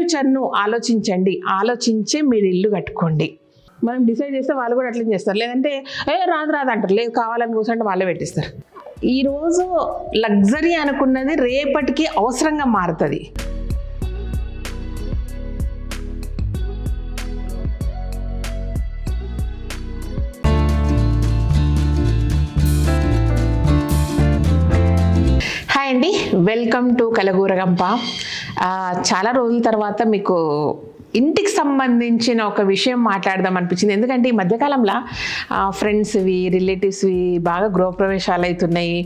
ఫ్యూచర్ను ఆలోచించండి, ఆలోచించే మీరు ఇల్లు కట్టుకోండి. మనం డిసైడ్ చేస్తే వాళ్ళు కూడా అట్లా చేస్తారు. లేదంటే రాదు అంటారు, లేదు కావాలని కూర్చుంటే వాళ్ళే పెట్టిస్తారు. ఈరోజు లగ్జరీ అనుకున్నది రేపటికి అవసరంగా మారుతుంది. హాయ్ అండి, వెల్కమ్ టు కలగూరగంప. చాలా రోజుల తర్వాత మీకు ఇంటికి సంబంధించిన ఒక విషయం మాట్లాడదాం అనిపించింది. ఎందుకంటే ఈ మధ్యకాలంలో ఫ్రెండ్స్వి, రిలేటివ్స్వి బాగా గృహప్రవేశాలు అవుతున్నాయి.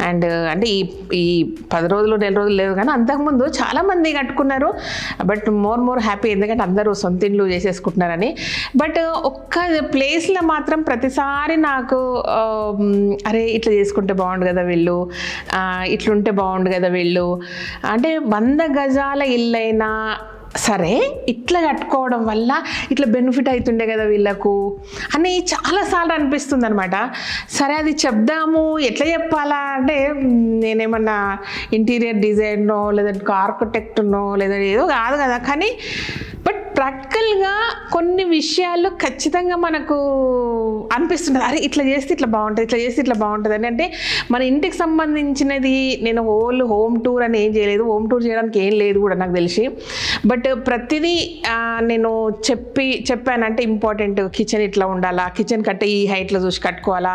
అండ్ అంటే ఈ 10 రోజులు 4 రోజులు లేదు కానీ అంతకుముందు చాలామంది కట్టుకున్నారు. బట్ మోర్ హ్యాపీ, ఎందుకంటే అందరూ సొంత ఇల్లు చేసేసుకుంటున్నారని. బట్ ఒక్క ప్లేస్లో మాత్రం ప్రతిసారి నాకు అరే ఇట్లా చేసుకుంటే బాగుండు కదా వీళ్ళు, ఇట్లుంటే బాగుండు కదా వీళ్ళు, అంటే 100 గజాల ఇల్లైనా సరే ఇట్లా కట్టుకోవడం వల్ల ఇట్లా బెనిఫిట్ అవుతుండే కదా వీళ్ళకు అని చాలాసార్లు అనిపిస్తుంది అనమాట. సరే అది చెప్దాము, ఎట్లా చెప్పాలా అంటే నేనేమన్నా ఇంటీరియర్ డిజైనో లేదంటే ఆర్కిటెక్ట్నో లేదా ఏదో కాదు కదా. కానీ బట్ ప్రాక్టికల్గా కొన్ని విషయాలు ఖచ్చితంగా మనకు అనిపిస్తుంది, అరే ఇట్లా చేస్తే ఇట్లా బాగుంటుంది, ఇట్లా చేస్తే ఇట్లా బాగుంటుంది అని. అంటే మన ఇంటికి సంబంధించినది నేను హోమ్ టూర్ అని ఏం చేయలేదు, హోమ్ టూర్ చేయడానికి ఏం లేదు కూడా నాకు తెలిసి. బట్ ప్రతిదీ నేను చెప్పానంటే ఇంపార్టెంట్, కిచెన్ ఇట్లా ఉండాలా, కిచెన్ కట్టే ఈ హైట్లో చూసి కట్టుకోవాలా,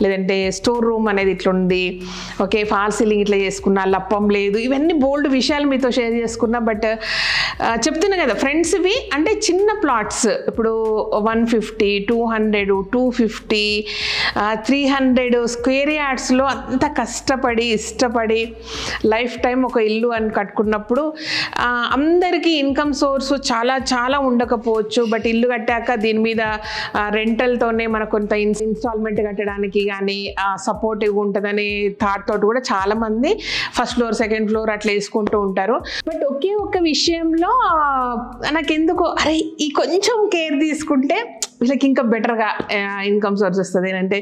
లేదంటే స్టోర్ రూమ్ అనేది ఇట్లా ఉంది, ఓకే ఫాల్ సీలింగ్ ఇట్లా చేసుకున్నా, లప్పం లేదు, ఇవన్నీ బోల్డ్ విషయాలు మీతో షేర్ చేసుకున్నా. బట్ చెప్తున్నా కదా ఫ్రెండ్స్వి, అంటే చిన్న ప్లాట్స్ ఇప్పుడు 150, 200, 250, 300 స్క్వేర్ యార్డ్స్లో అంత కష్టపడి ఇష్టపడి లైఫ్ టైం ఒక ఇల్లు అని కట్టుకున్నప్పుడు అందరికీ ఇన్కమ్ సోర్స్ చాలా ఉండకపోవచ్చు. బట్ ఇల్లు కట్టాక దీని మీద రెంటల్తోనే మనకు కొంత ఇన్స్టాల్మెంట్ కట్టడానికి కానీ సపోర్టివ్గా ఉంటుందనే థాట్ తోటి కూడా చాలామంది ఫస్ట్ ఫ్లోర్, సెకండ్ ఫ్లోర్ అట్లా వేసుకుంటూ ఉంటారు. బట్ ఒకే ఒక్క విషయంలో నాకెందుకో అరే ఈ కొంచెం కేర్ తీసుకుంటే వీళ్ళకి ఇంకా బెటర్గా ఇన్కమ్ సోర్స్ వస్తుంది, అంటే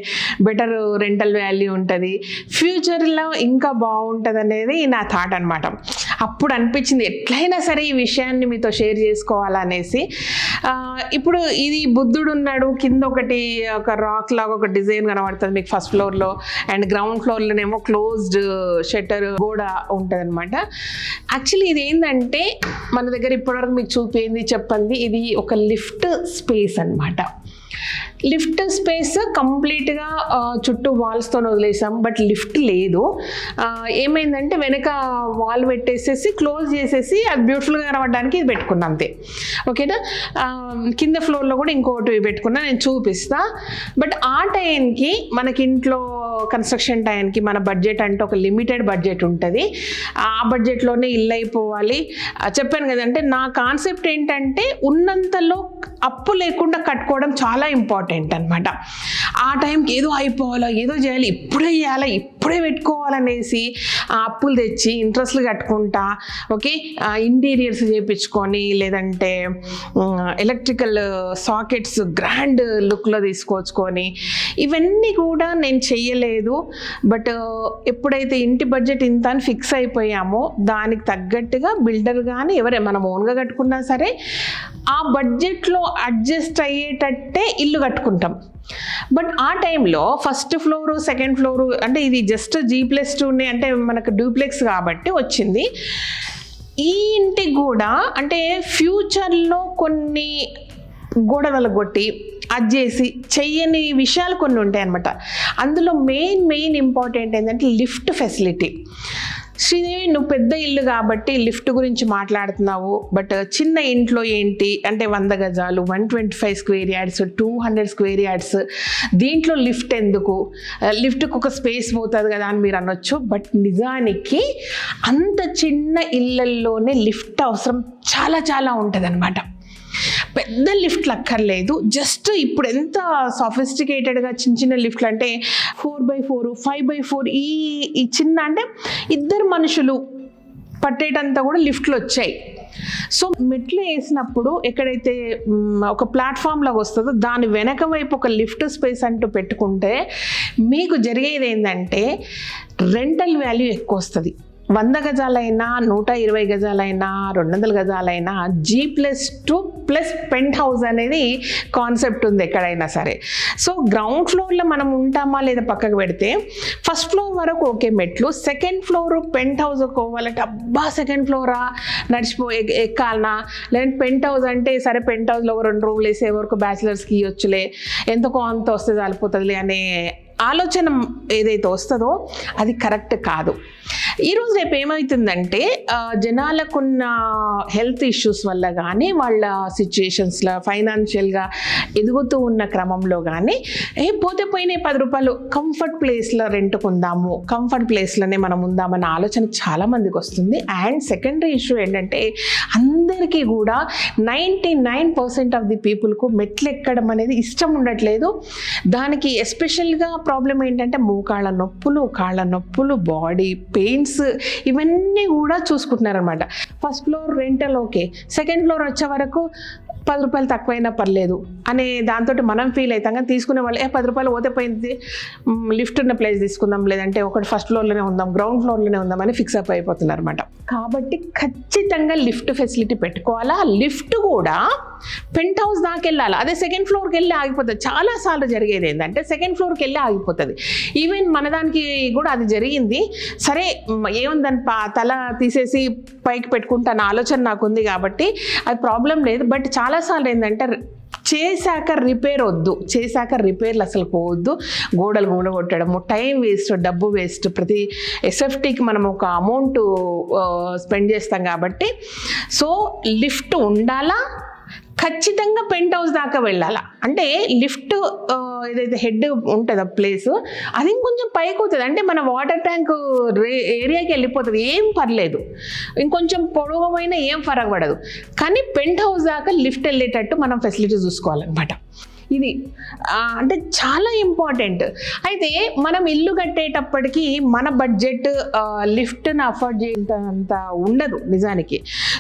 బెటర్ రెంటల్ వాల్యూ ఉంటుంది, ఫ్యూచర్లో ఇంకా బాగుంటుంది అనేది నా థాట్ అనమాట. అప్పుడు అనిపించింది ఎట్లయినా సరే ఈ విషయాన్ని మీతో షేర్ చేసుకోవాలనేసి. ఇప్పుడు ఇది బుద్ధుడు ఉన్నాడు, కింద ఒక రాక్ లాగా ఒక డిజైన్ కనబడుతుంది మీకు ఫస్ట్ ఫ్లోర్లో, అండ్ గ్రౌండ్ ఫ్లోర్లోనేమో క్లోజ్డ్ షట్టర్ గోడ ఉంటుంది అనమాట. యాక్చువల్లీ ఇది ఏంటంటే మన దగ్గర ఇప్పటివరకు మీకు చూపింది చెప్పండి, ఇది ఒక లిఫ్ట్ స్పేస్ అనమాట. లిఫ్ట్ స్పేస్ కంప్లీట్గా చుట్టూ వాల్స్తో వదిలేసాం, బట్ లిఫ్ట్ లేదు. ఏమైందంటే వెనక వాల్ పెట్టేసేసి క్లోజ్ చేసేసి అది బ్యూటిఫుల్గా కనబడడానికి ఇది పెట్టుకున్నాం అంతే, ఓకేనా. కింద ఫ్లోర్లో కూడా ఇంకోటి పెట్టుకున్నా, నేను చూపిస్తా. బట్ ఆ టైంకి మనకి ఇంట్లో కన్స్ట్రక్షన్ టైంకి మన బడ్జెట్ అంటే ఒక లిమిటెడ్ బడ్జెట్ ఉంటుంది. ఆ బడ్జెట్లోనే ఇల్లు అయిపోవాలి. చెప్పాను కదంటే నా కాన్సెప్ట్ ఏంటంటే ఉన్నంతలో అప్పు లేకుండా కట్టుకోవడం చాలా ఇంపార్టెంట్ అనమాట. ఆ టైంకి ఏదో అయిపోవాలో, ఏదో చేయాలి, ఇప్పుడే చేయాలి, ఇప్పుడే పెట్టుకోవాలనేసి అప్పులు తెచ్చి ఇంట్రెస్ట్లు కట్టుకుంటా, ఓకే ఇంటీరియర్స్ చేయించుకొని, లేదంటే ఎలక్ట్రికల్ సాకెట్స్ గ్రాండ్ లుక్లో తీసుకొచ్చుకొని, ఇవన్నీ కూడా నేను చెయ్యలేదు. బట్ ఎప్పుడైతే ఇంటి బడ్జెట్ ఇంత అని ఫిక్స్ అయిపోయామో దానికి తగ్గట్టుగా బిల్డర్ కానీ ఎవరే మనం ఓన్గా కట్టుకున్నా సరే ఆ బడ్జెట్లో అడ్జస్ట్ అయ్యేటట్టే ఇల్లు కట్టుకుంటాం. బట్ ఆ టైంలో ఫస్ట్ ఫ్లోరు, సెకండ్ ఫ్లోరు, అంటే ఇది జస్ట్ G+2 అంటే మనకు డూప్లెక్స్ కాబట్టి వచ్చింది. ఈ ఇంటికి కూడా అంటే ఫ్యూచర్లో కొన్ని గోడలు కొట్టి అది చేసి చెయ్యని విషయాలు కొన్ని ఉంటాయి అన్నమాట. అందులో మెయిన్ ఇంపార్టెంట్ ఏంటంటే లిఫ్ట్ ఫెసిలిటీ. శ్రీదేవి నువ్వు పెద్ద ఇల్లు కాబట్టి లిఫ్ట్ గురించి మాట్లాడుతున్నావు, బట్ చిన్న ఇంట్లో ఏంటి అంటే 100 గజాలు, 125 స్క్వేర్ యార్డ్స్, 200 స్క్వేర్ యార్డ్స్, దీంట్లో లిఫ్ట్ ఎందుకు, లిఫ్ట్కి ఒక స్పేస్ పోతుంది కదా అని మీరు అనొచ్చు. బట్ నిజానికి అంత చిన్న ఇళ్ళల్లోనే లిఫ్ట్ అవసరం చాలా ఉంటుంది అనమాట. పెద్ద లిఫ్ట్లు అక్కర్లేదు, జస్ట్ ఇప్పుడు ఎంత సొఫిస్టికేటెడ్గా చిన్న లిఫ్ట్లు అంటే 4x4, 5x4, ఈ చిన్న అంటే 2 మనుషులు పట్టేటంతా కూడా లిఫ్ట్లు వచ్చాయి. సో మెట్లు వేసినప్పుడు ఎక్కడైతే ఒక ప్లాట్ఫామ్ లాగా వస్తుందో దాని వెనక వైపు ఒక లిఫ్ట్ స్పేస్ అంటూ పెట్టుకుంటే మీకు జరిగేది ఏంటంటే రెంటల్ వాల్యూ ఎక్కువ వస్తుంది. 100 గజాలైనా 120 గజాలైనా 200 గజాలైనా G+2 ప్లస్ పెంట్ హౌస్ అనేది కాన్సెప్ట్ ఉంది ఎక్కడైనా సరే. సో గ్రౌండ్ ఫ్లోర్లో మనం ఉంటామా లేదా పక్కకు పెడితే, ఫస్ట్ ఫ్లోర్ వరకు ఓకే మెట్లు, సెకండ్ ఫ్లోర్ పెంట్ హౌస్ పోవాలంటే అబ్బా సెకండ్ ఫ్లోరా ఎక్కాలనా, లేదంటే పెంట్ హౌస్ అంటే సరే పెంట్ హౌస్లో 2 రూమ్లు వేసే వరకు బ్యాచిలర్స్కి ఇవ్వచ్చులే, ఎంతకో అంత వస్తే సరిపోతుందిలే అనే ఆలోచన ఏదైతే వస్తుందో అది కరెక్ట్ కాదు. ఈరోజు రేపు ఏమవుతుందంటే జనాలకున్న హెల్త్ ఇష్యూస్ వల్ల కానీ వాళ్ళ సిచ్యుయేషన్స్లో ఫైనాన్షియల్గా ఎదుగుతూ ఉన్న క్రమంలో కానీ పోతే పోయినాయి 10 రూపాయలు కంఫర్ట్ ప్లేస్లో రెంట్కుందాము, కంఫర్ట్ ప్లేస్లోనే మనం ఉందామన్న ఆలోచన చాలామందికి వస్తుంది. అండ్ సెకండరీ ఇష్యూ ఏంటంటే అందరికీ కూడా 99% ఆఫ్ ది పీపుల్కు మెట్లు ఎక్కడం అనేది ఇష్టం ఉండట్లేదు. దానికి ఎస్పెషల్గా ప్రాబ్లం ఏంటంటే మోకాళ్ళ నొప్పులు, కాళ్ళ నొప్పులు, బాడీ పెయిన్స్ ఇవన్నీ కూడా చూసుకుంటున్నారనమాట. First floor rental okay, second floor వచ్చే వరకు 10 రూపాయలు తక్కువైనా పర్లేదు అనే దాంతో మనం ఫీల్ అవుతాం. కానీ తీసుకునే వాళ్ళు 10 రూపాయలు పోతే పోయింది, లిఫ్ట్ ఉన్న ప్లేస్ తీసుకుందాం, లేదంటే ఒకటి ఫస్ట్ ఫ్లోర్లోనే ఉందాం, గ్రౌండ్ ఫ్లోర్లోనే ఉందామని ఫిక్స్ అప్ అయిపోతున్నారు అనమాట. కాబట్టి ఖచ్చితంగా లిఫ్ట్ ఫెసిలిటీ పెట్టుకోవాలా. లిఫ్ట్ కూడా పెంట్ హౌస్ దాకా వెళ్ళాలి, అదే సెకండ్ ఫ్లోర్కి వెళ్ళి ఆగిపోతుంది. చాలాసార్లు జరిగేది ఏంటంటే సెకండ్ ఫ్లోర్కి వెళ్ళి ఆగిపోతుంది. ఈవెన్ మన దానికి కూడా అది జరిగింది. సరే ఏముందని తల తీసేసి పైకి పెట్టుకుంటాను ఆలోచన నాకు ఉంది కాబట్టి అది ప్రాబ్లం లేదు. బట్ చాలాసార్లు ఏంటంటే చేశాక రిపేర్ వద్దు, చేశాక రిపేర్లు అసలు పోవద్దు, గోడలు కొట్టడము, టైం వేస్ట్, డబ్బు వేస్ట్. ప్రతి ఎస్ఎఫ్టీకి మనం ఒక అమౌంట్ స్పెండ్ చేస్తాం కాబట్టి సో లిఫ్ట్ ఉండాలా, ఖచ్చితంగా పెంట్ హౌస్ దాకా వెళ్ళాలా. అంటే లిఫ్ట్ ఏదైతే హెడ్ ఉంటుందో ప్లేస్ అది ఇంకొంచెం పైకి అవుతుంది, అంటే మన వాటర్ ట్యాంక్ ఏరియాకి వెళ్ళిపోతుంది, ఏం పర్లేదు, ఇంకొంచెం పొడవైనా ఏం ఫరక్ పడదు. కానీ పెంట్ హౌస్ దాకా లిఫ్ట్ వెళ్ళేటట్టు మనం ఫెసిలిటీ చూసుకోవాలన్నమాట. ఇది అంటే చాలా ఇంపార్టెంట్. అయితే మనం ఇల్లు కట్టేటప్పటికి మన బడ్జెట్ లిఫ్ట్ని అఫోర్డ్ చేయంత ఉండదు నిజానికి.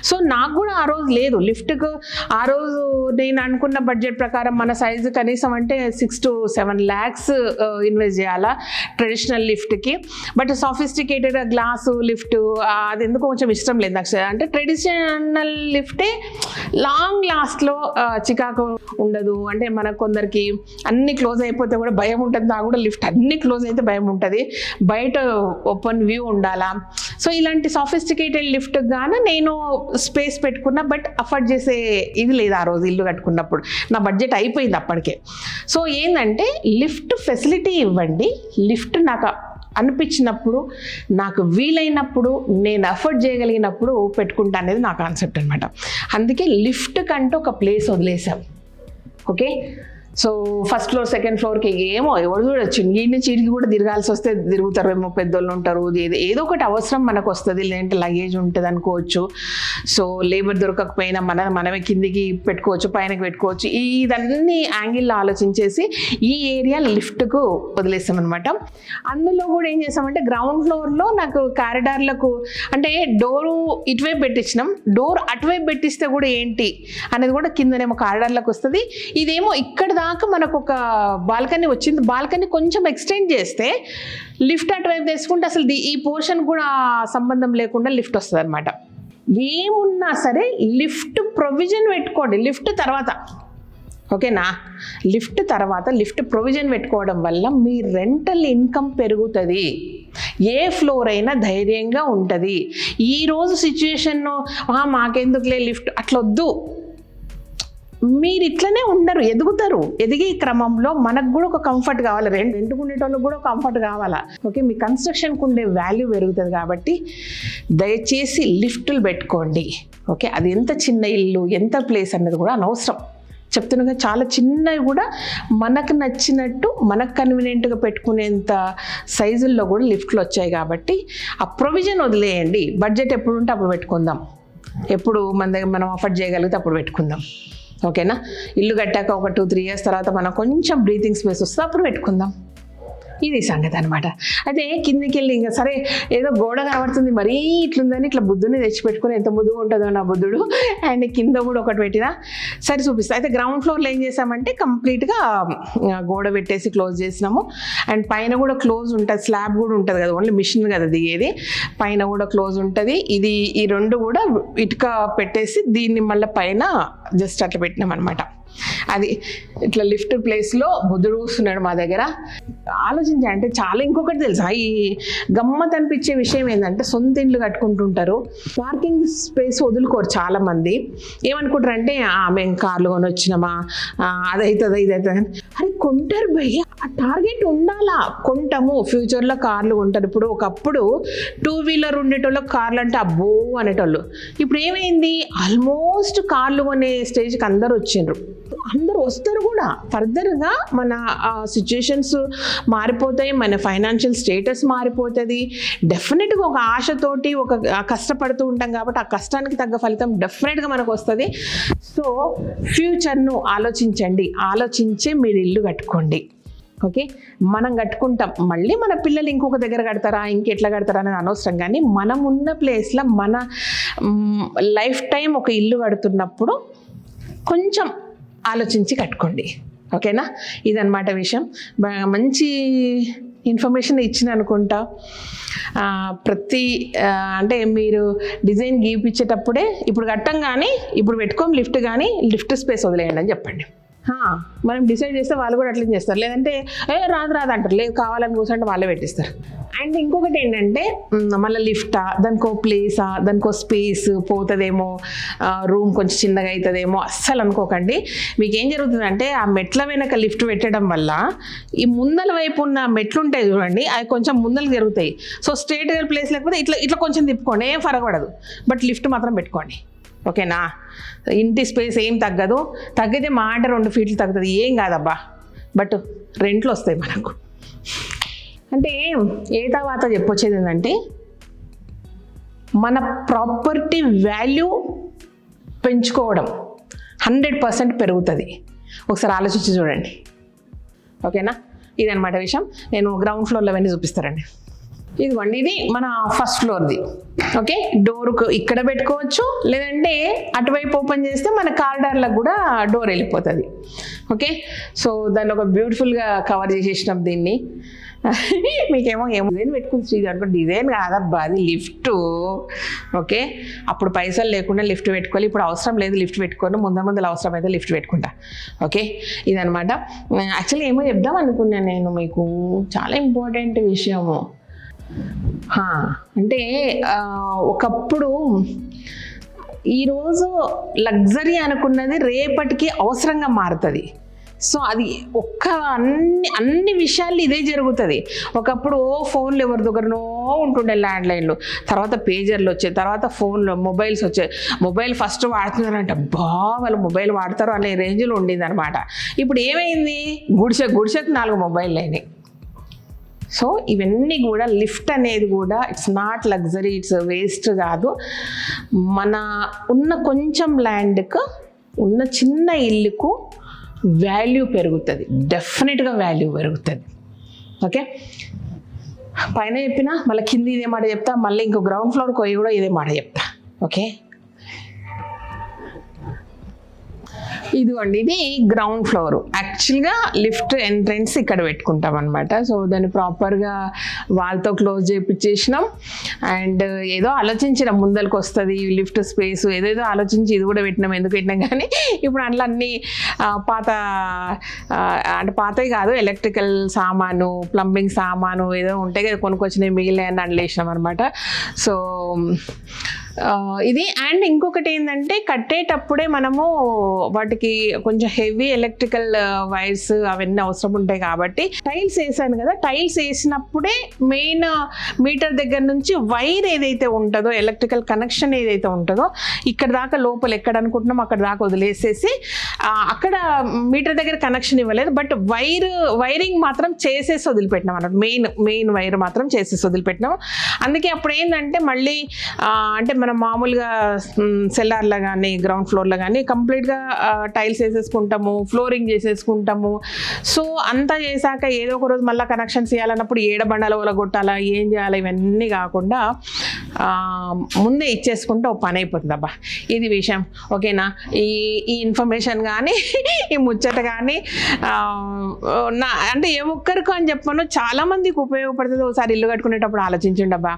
సో నాకు కూడా ఆ రోజు లేదు లిఫ్ట్కు. ఆ రోజు నేను అనుకున్న బడ్జెట్ ప్రకారం మన సైజు కనీసం అంటే 6 to 7 lakhs ఇన్వెస్ట్ చేయాలా ట్రెడిషనల్ లిఫ్ట్కి. బట్ సాఫిస్టికేటెడ్ గ్లాసు లిఫ్ట్ అది ఎందుకు కొంచెం ఇష్టం లేదు నాకు. అంటే ట్రెడిషనల్ లిఫ్టే లాంగ్ లాస్ట్లో చికాకు ఉండదు. అంటే మనకు కొందరికి అన్ని క్లోజ్ అయిపోతే కూడా భయం ఉంటుంది, నాకు కూడా లిఫ్ట్ అన్ని క్లోజ్ అయితే భయం ఉంటుంది, బయట ఓపెన్ వ్యూ ఉండాలా. సో ఇలాంటి సాఫిస్టికేటెడ్ లిఫ్ట్ గాను నేను స్పేస్ పెట్టుకున్నా, బట్ అఫోర్డ్ చేసే ఇది లేదు ఆ రోజు ఇల్లు కట్టుకున్నప్పుడు, నా బడ్జెట్ అయిపోయింది అప్పటికే. సో ఏంటంటే లిఫ్ట్ ఫెసిలిటీ ఇవ్వండి, లిఫ్ట్ నాకు అనిపించినప్పుడు, నాకు వీలైనప్పుడు, నేను అఫోర్డ్ చేయగలిగినప్పుడు పెట్టుకుంటా అనేది నా కాన్సెప్ట్ అనమాట. అందుకే లిఫ్ట్ కంటూ ఒక ప్లేస్ వదిలేసాం. Okay, so first floor second ఫ్లోర్కి ఏమో ఎవరు చూడొచ్చు, ఇంటి నుంచి ఇంటికి కూడా తిరగాల్సి వస్తే తిరుగుతారు, ఏమో పెద్దోళ్ళు ఉంటారు, ఏదో ఒకటి అవసరం మనకు వస్తుంది, లేదంటే లగేజ్ ఉంటుంది అనుకోవచ్చు. సో లేబర్ దొరకకపోయినా మనమే కిందికి పెట్టుకోవచ్చు, పైనకి పెట్టుకోవచ్చు. ఇదన్నీ యాంగిల్లో ఆలోచించేసి ఈ ఏరియా లిఫ్ట్కు వదిలేస్తామన్నమాట. అందులో కూడా ఏం చేస్తామంటే గ్రౌండ్ ఫ్లోర్లో నాకు కారిడార్లకు అంటే డోరు ఇటువైపు పెట్టించినాం, డోర్ అటువైపు పెట్టిస్తే కూడా ఏంటి అనేది కూడా కిందనేమో కారిడార్లకు వస్తుంది. ఇదేమో ఇక్కడ దాకా మనకు ఒక బాల్కనీ వచ్చింది, బాల్కనీ కొంచెం ఎక్స్టెండ్ చేస్తే లిఫ్ట్ అటువైపు తీసుకుంటే అసలు ఈ పోర్షన్ కూడా సంబంధం లేకుండా లిఫ్ట్ వస్తుంది అనమాట. ఏమున్నా సరే లిఫ్ట్ ప్రొవిజన్ పెట్టుకోండి లిఫ్ట్ తర్వాత, ఓకేనా. లిఫ్ట్ తర్వాత లిఫ్ట్ ప్రొవిజన్ పెట్టుకోవడం వల్ల మీ రెంటల్ ఇన్కమ్ పెరుగుతుంది, ఏ ఫ్లోర్ అయినా ధైర్యంగా ఉంటుంది. ఈరోజు సిచ్యుయేషన్ మాకెందుకులే లిఫ్ట్ అట్లా వద్దు, మీరు ఇట్లనే ఉండరు, ఎదుగుతారు. ఎదిగే క్రమంలో మనకు కూడా ఒక కంఫర్ట్ కావాలి, రెంట్కుండేటోళ్ళకి కూడా ఒక కంఫర్ట్ కావాలా. ఓకే, మీ కన్స్ట్రక్షన్కి ఉండే వాల్యూ పెరుగుతుంది కాబట్టి దయచేసి లిఫ్ట్లు పెట్టుకోండి. ఓకే, అది ఎంత చిన్న ఇల్లు ఎంత ప్లేస్ అన్నది కూడా అనవసరం చెప్తున్నాగా. చాలా చిన్నవి కూడా మనకు నచ్చినట్టు మనకు కన్వీనియంట్గా పెట్టుకునేంత సైజుల్లో కూడా లిఫ్ట్లు వచ్చాయి కాబట్టి ఆ ప్రొవిజన్ వదిలేయండి. బడ్జెట్ ఎప్పుడు ఉంటే అప్పుడు పెట్టుకుందాం, ఎప్పుడు మన దగ్గర మనం అఫోర్డ్ చేయగలిగితే అప్పుడు పెట్టుకుందాం. ఓకేనా, ఇల్లు కట్టాక ఒక 2-3 years తర్వాత మనం కొంచెం బ్రీతింగ్ స్పేస్ వస్తే అప్పుడు పెట్టుకుందాం. ఇది సంగతి అనమాట. అయితే కిందికి వెళ్ళి ఇంకా సరే ఏదో గోడ కనబడుతుంది మరీ ఇట్లుందని ఇట్లా బుద్ధుని తెచ్చిపెట్టుకుని ఎంత ముద్దుగా ఉంటుందో నా బుద్ధుడు. అండ్ కింద కూడా ఒకటి పెట్టినా సరే చూపిస్తా. అయితే గ్రౌండ్ ఫ్లోర్లో ఏం చేసామంటే కంప్లీట్గా గోడ పెట్టేసి క్లోజ్ చేసినాము. అండ్ పైన కూడా క్లోజ్ ఉంటుంది, స్లాబ్ కూడా ఉంటుంది కదా, ఓన్లీ మిషన్ కదా దిగేది, పైన కూడా క్లోజ్ ఉంటుంది. ఇది ఈ రెండు కూడా ఇటుక పెట్టేసి దీన్ని మళ్ళీ పైన జస్ట్ అట్లా పెట్టినాం అనమాట. అది ఇట్లా లిఫ్ట్ ప్లేస్లో బుద్ధుడు కూస్తున్నాడు మా దగ్గర. ఆలోచించా అంటే చాలా. ఇంకొకటి తెలుసా, ఈ గమ్మత్ అనిపించే విషయం ఏంటంటే సొంత ఇండ్లు కట్టుకుంటుంటారు, పార్కింగ్ స్పేస్ వదులుకోరు చాలామంది. ఏమనుకుంటారంటే మేము కార్లు కొని వచ్చినామా, అదవుతుంది ఇదవుతుంది. అరే కొంటారు భయ్య, ఆ టార్గెట్ ఉండాలా. కొంటాము, ఫ్యూచర్లో కార్లు కొంటారు. ఇప్పుడు ఒకప్పుడు 2 వీలర్ ఉండేటోళ్ళకి కార్లు అంటే అబ్బో అనేటోళ్ళు. ఇప్పుడు ఏమైంది, ఆల్మోస్ట్ కార్లు కొనే స్టేజ్కి అందరూ వచ్చిండ్రు, అందరూ వస్తారు కూడా. ఫర్దర్గా మన సిచ్యుయేషన్స్ మారిపోతాయి, మన ఫైనాన్షియల్ స్టేటస్ మారిపోతుంది. డెఫినెట్గా ఒక ఆశతోటి ఒక కష్టపడుతూ ఉంటాం కాబట్టి ఆ కష్టానికి తగ్గ ఫలితం డెఫినెట్గా మనకు వస్తుంది. సో ఫ్యూచర్ను ఆలోచించండి, ఆలోచించే మీరు ఇల్లు కట్టుకోండి. ఓకే, మనం కట్టుకుంటాం, మళ్ళీ మన పిల్లలు ఇంకొక దగ్గర కడతారా ఇంకెట్లా కడతారా అనేది అనవసరం. కానీ మనం ఉన్న ప్లేస్లో మన లైఫ్ టైం ఒక ఇల్లు కడుతున్నప్పుడు కొంచెం ఆలోచించి కట్టుకోండి. ఓకేనా, ఇదన్నమాట విషయం. మంచి ఇన్ఫర్మేషన్ ఇచ్చిన అనుకుంటా. ప్రతి అంటే మీరు డిజైన్ గీపించేటప్పుడే ఇప్పుడు కట్టం కానీ ఇప్పుడు పెట్టుకోం లిఫ్ట్, కానీ లిఫ్ట్ స్పేస్ వదిలేయండి అని చెప్పండి. మనం డిసైడ్ చేస్తే వాళ్ళు కూడా అట్లా చేస్తారు. లేదంటే రాదు అంటారు, లేదు కావాలని కూర్చుంటే వాళ్ళే పెట్టిస్తారు. అండ్ ఇంకొకటి ఏంటంటే మళ్ళీ లిఫ్టా, దానికో ప్లేసా, దానికో స్పేస్ పోతుందేమో, రూమ్ కొంచెం చిన్నగా అవుతుందేమో అస్సలు అనుకోకండి. మీకు ఏం జరుగుతుందంటే ఆ మెట్ల వెనక లిఫ్ట్ పెట్టడం వల్ల ఈ ముందల వైపు ఉన్న మెట్లు ఉంటాయి చూడండి, అవి కొంచెం ముందలకు జరుగుతాయి. సో స్ట్రేట్గా ప్లేస్ లేకపోతే ఇట్లా ఇట్లా కొంచెం తిప్పుకోండి, ఏం ఫరకపడదు. బట్ లిఫ్ట్ మాత్రం పెట్టుకోండి. ఓకేనా, ఇంటి స్పేస్ ఏం తగ్గదు, తగ్గితే మాట 2 ఫీట్లు తగ్గుతుంది, ఏం కాదబ్బా. బట్ రెంట్లు వస్తాయి మనకు. అంటే ఏ తర్వాత చెప్పొచ్చేది ఏంటంటే మన ప్రాపర్టీ వాల్యూ పెంచుకోవడం 100% పెరుగుతుంది. ఒకసారి ఆలోచించి చూడండి. ఓకేనా, ఇదన్నమాట విషయం. నేను గ్రౌండ్ ఫ్లోర్లో అవన్నీ చూపిస్తారండి. ఇదిగోండి, ఇది మన ఫస్ట్ ఫ్లోర్ది. ఓకే, డోర్కు ఇక్కడ పెట్టుకోవచ్చు, లేదంటే అటువైపు ఓపెన్ చేస్తే మన కారిడార్లకు కూడా డోర్ వెళ్ళిపోతుంది. ఓకే, సో దాన్ని ఒక బ్యూటిఫుల్గా కవర్ చేసేసినాం దీన్ని. మీకేమో డిజైన్ పెట్టుకుని శ్రీది అనుకో, డిజైన్ కాదబ్బా అది లిఫ్ట్. ఓకే, అప్పుడు పైసలు లేకుండా లిఫ్ట్ పెట్టుకోవాలి, ఇప్పుడు అవసరం లేదు లిఫ్ట్ పెట్టుకోను, ముందర అవసరం అయితే లిఫ్ట్ పెట్టుకుంటా. ఓకే, ఇదనమాట. యాక్చువల్లీ ఏమో చెప్దాం అనుకున్నాను నేను మీకు, చాలా ఇంపార్టెంట్ విషయము. అంటే ఒకప్పుడు ఈరోజు లగ్జరీ అనుకున్నది రేపటికి అవసరంగా మారుతుంది. సో అది అన్ని విషయాలు ఇదే జరుగుతుంది. ఒకప్పుడు ఫోన్లు ఎవరి దగ్గరనో ఉంటుండే, ల్యాండ్లైన్లు, తర్వాత పేజర్లు వచ్చాయి, తర్వాత ఫోన్లు మొబైల్స్ వచ్చాయి. మొబైల్ ఫస్ట్ వాడుతున్నారంటే వాళ్ళు మొబైల్ వాడతారు అనే రేంజ్లో ఉండింది అనమాట. ఇప్పుడు ఏమైంది, గుడిసెకు 4 మొబైల్ అయినాయి. సో ఇవన్నీ కూడా లిఫ్ట్ అనేది కూడా it's not luxury, it's waste కాదు. మన ఉన్న కొంచెం ల్యాండ్కు, ఉన్న చిన్న ఇల్లుకు వాల్యూ పెరుగుతుంది, డెఫినెట్గా వాల్యూ పెరుగుతుంది. ఓకే, పైన చెప్పినా మళ్ళీ కింద ఇదే మాట చెప్తా, మళ్ళీ ఇంకో గ్రౌండ్ ఫ్లోర్కి పోయి కూడా ఇదే మాట చెప్తా. ఓకే, ఇదిగోండి, ఇది గ్రౌండ్ ఫ్లోర్. యాక్చువల్గా లిఫ్ట్ ఎంట్రన్స్ ఇక్కడ పెట్టుకుంటాం అనమాట. సో దాన్ని ప్రాపర్గా వాళ్ళతో క్లోజ్ చేయించేసినాం. అండ్ ఏదో ఆలోచించినాం ముందరికి వస్తుంది లిఫ్ట్ స్పేస్, ఏదేదో ఆలోచించి ఇది కూడా పెట్టినాం. ఎందుకు పెట్టినాం కానీ ఇప్పుడు అందులో అన్నీ అంటే పాతవి కాదు, ఎలక్ట్రికల్ సామాను, ప్లంబింగ్ సామాను ఏదో ఉంటాయి కదా, కొనుక్కొచ్చినవి మిగిలిన అందులో వేసినాం అనమాట. సో ఇది. అండ్ ఇంకొకటి ఏంటంటే కట్టేటప్పుడే మనము వాటికి కొంచెం హెవీ ఎలక్ట్రికల్ వైర్స్ అవన్నీ అవసరం ఉంటాయి కాబట్టి టైల్స్ వేసాను కదా, టైల్స్ వేసినప్పుడే మెయిన్ మీటర్ దగ్గర నుంచి వైర్ ఏదైతే ఉంటుందో, ఎలక్ట్రికల్ కనెక్షన్ ఏదైతే ఉంటుందో ఇక్కడ దాకా లోపల ఎక్కడ అనుకుంటున్నాం అక్కడ దాకా వదిలేసేసి అక్కడ మీటర్ దగ్గర కనెక్షన్ ఇవ్వలేదు, బట్ వైరింగ్ మాత్రం చేసేసి వదిలిపెట్టినాం అన్నమాట. మెయిన్ వైర్ మాత్రం చేసేసి వదిలిపెట్టినాం. అందుకే అప్పుడు ఏంటంటే మళ్ళీ అంటే మనం మామూలుగా సెల్లార్లో కానీ గ్రౌండ్ ఫ్లోర్లో కానీ కంప్లీట్గా టైల్స్ వేసేసుకుంటాము, ఫ్లోరింగ్ చేసేసుకుంటాము. సో అంతా చేశాక ఏదో ఒక రోజు మళ్ళీ కనెక్షన్స్ ఇవ్వాలన్నప్పుడు ఏడబండల వల్ల కొట్టాలా, ఏం చేయాలి, ఇవన్నీ కాకుండా ముందే ఇచ్చేసుకుంటే ఒక పని అయిపోతుంది. అబ్బా ఇది విషయం ఓకేనా. ఈ ఇన్ఫర్మేషన్ కానీ ఈ ముచ్చట కానీ అంటే ఏ ఒక్కరికి అని చెప్పను, చాలామందికి ఉపయోగపడుతుంది. ఒకసారి ఇల్లు కట్టుకునేటప్పుడు ఆలోచించండి అబ్బా,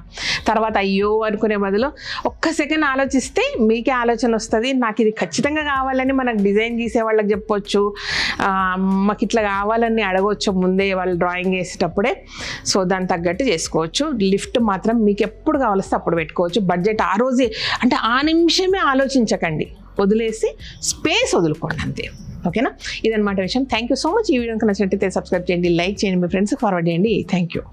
తర్వాత అయ్యో అనుకునే బదులు ఒక్క సెకండ్ ఆలోచిస్తే మీకే ఆలోచన వస్తుంది. నాకు ఇది ఖచ్చితంగా కావాలని మనకు డిజైన్ గీసే వాళ్ళకి చెప్పొచ్చు, మాకు ఇట్లా కావాలని అడగవచ్చు ముందే వాళ్ళు డ్రాయింగ్ వేసేటప్పుడే. సో దానికి తగ్గట్టు చేసుకోవచ్చు. లిఫ్ట్ మాత్రం మీకు ఎప్పుడు కావాల్స్తే అప్పుడు పెట్టుకోవచ్చు. బడ్జెట్ ఆ రోజే అంటే ఆ నిమిషమే ఆలోచించకండి, వదిలేసి స్పేస్ వదులుకోండి అంతే. ఓకేనా, ఇదన్నమాట విషయం. Thank you so much. ఈ వీడియో నచ్చినట్టయితే సబ్స్క్రైబ్ చేయండి, లైక్ చేయండి, మీ ఫ్రెండ్స్కి ఫార్వర్డ్ చేయండి. Thank you.